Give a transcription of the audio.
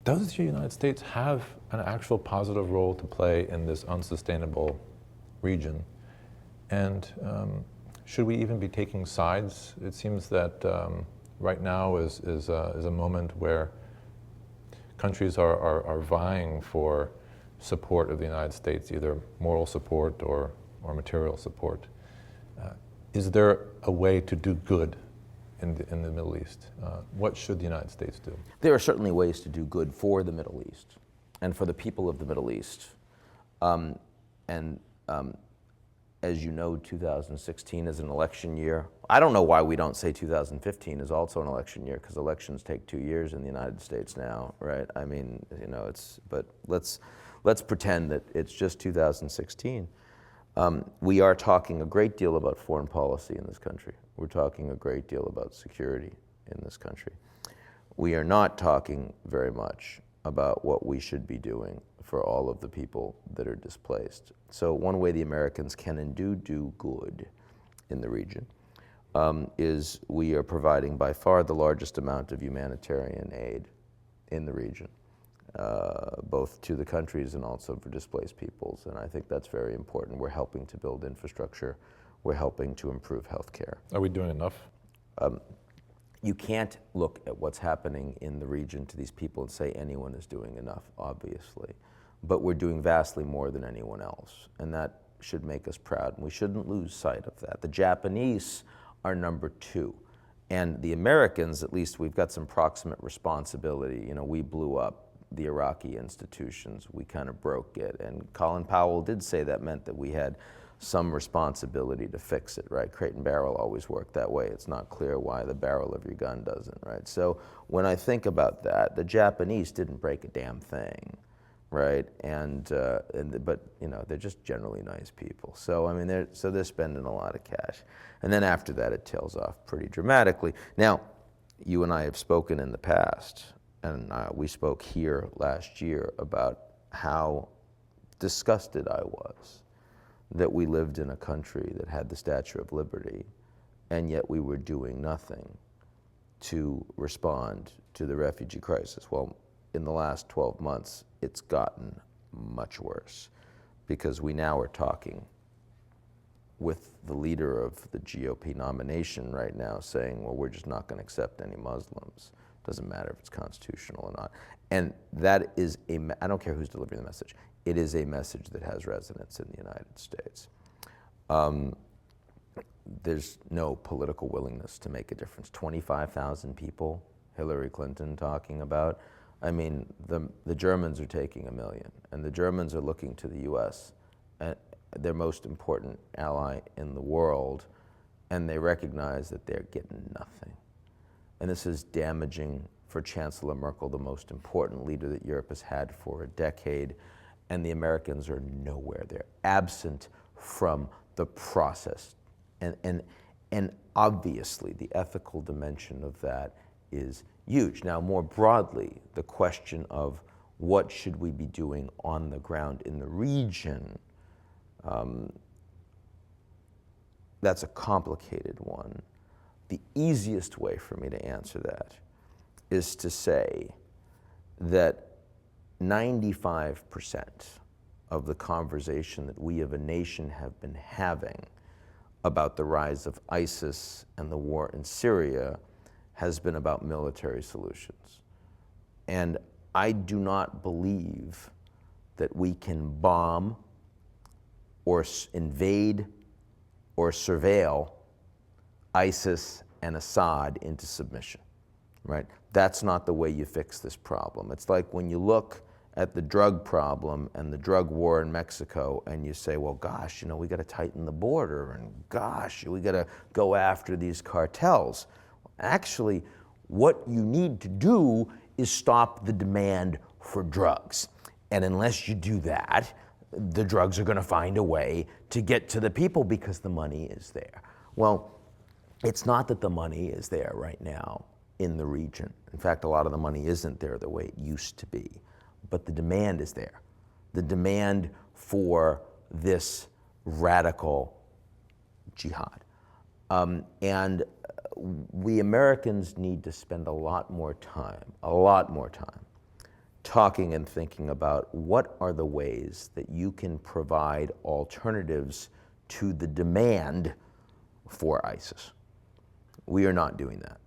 Does the United States have an actual positive role to play in this unsustainable region? And should we even be taking sides? It seems that right now is a moment where countries are vying for support of the United States, either moral support or material support. Is there a way to do good in the Middle East? What should the United States do? There are certainly ways to do good for the Middle East and for the people of the Middle East. As you know, 2016 is an election year. I don't know why we don't say 2015 is also an election year, because elections take 2 years in the United States now, right? I mean, you know, but let's pretend that it's just 2016. We are talking a great deal about foreign policy in this country. We're talking a great deal about security in this country. We are not talking very much about what we should be doing for all of the people that are displaced. So one way the Americans can and do good in the region is we are providing by far the largest amount of humanitarian aid in the region, both to the countries and also for displaced peoples. And I think that's very important. We're helping to build infrastructure. We're helping to improve healthcare. Are we doing enough? You can't look at what's happening in the region to these people and say anyone is doing enough, obviously. But we're doing vastly more than anyone else, and that should make us proud, and we shouldn't lose sight of that. The Japanese are number 2, and the Americans, at least, we've got some proximate responsibility. You know, we blew up the Iraqi institutions, we kind of broke it, and Colin Powell did say that meant that we had some responsibility to fix it, right? Crate and barrel always work that way. It's not clear why the barrel of your gun doesn't, right? So when I think about that, the Japanese didn't break a damn thing, right? But you know, they're just generally nice people. So I mean, they're spending a lot of cash, and then after that, it tails off pretty dramatically. Now, you and I have spoken in the past, and we spoke here last year about how disgusted I was that we lived in a country that had the Statue of Liberty, and yet we were doing nothing to respond to the refugee crisis. Well, in the last 12 months, it's gotten much worse, because we now are talking with the leader of the GOP nomination right now saying, well, we're just not going to accept any Muslims. Doesn't matter if it's constitutional or not. And that is I don't care who's delivering the message. It is a message that has resonance in the United States. There's no political willingness to make a difference. 25,000 people, Hillary Clinton talking about. I mean, the Germans are taking 1 million, and the Germans are looking to the US, their most important ally in the world, and they recognize that they're getting nothing. And this is damaging for Chancellor Merkel, the most important leader that Europe has had for a decade, and the Americans are nowhere. They're absent from the process. And obviously, the ethical dimension of that is huge. Now, more broadly, the question of what should we be doing on the ground in the region, that's a complicated one. The easiest way for me to answer that is to say that 95% of the conversation that we of a nation have been having about the rise of ISIS and the war in Syria has been about military solutions. And I do not believe that we can bomb or invade or surveil ISIS and Assad into submission, right? That's not the way you fix this problem. It's like when you look at the drug problem and the drug war in Mexico and you say, well, gosh, you know, we got to tighten the border, and gosh, we got to go after these cartels. Actually, what you need to do is stop the demand for drugs. And unless you do that, the drugs are going to find a way to get to the people because the money is there. Well, it's not that the money is there right now in the region. In fact, a lot of the money isn't there the way it used to be, but the demand is there. The demand for this radical jihad. And we Americans need to spend a lot more time talking and thinking about what are the ways that you can provide alternatives to the demand for ISIS. We are not doing that.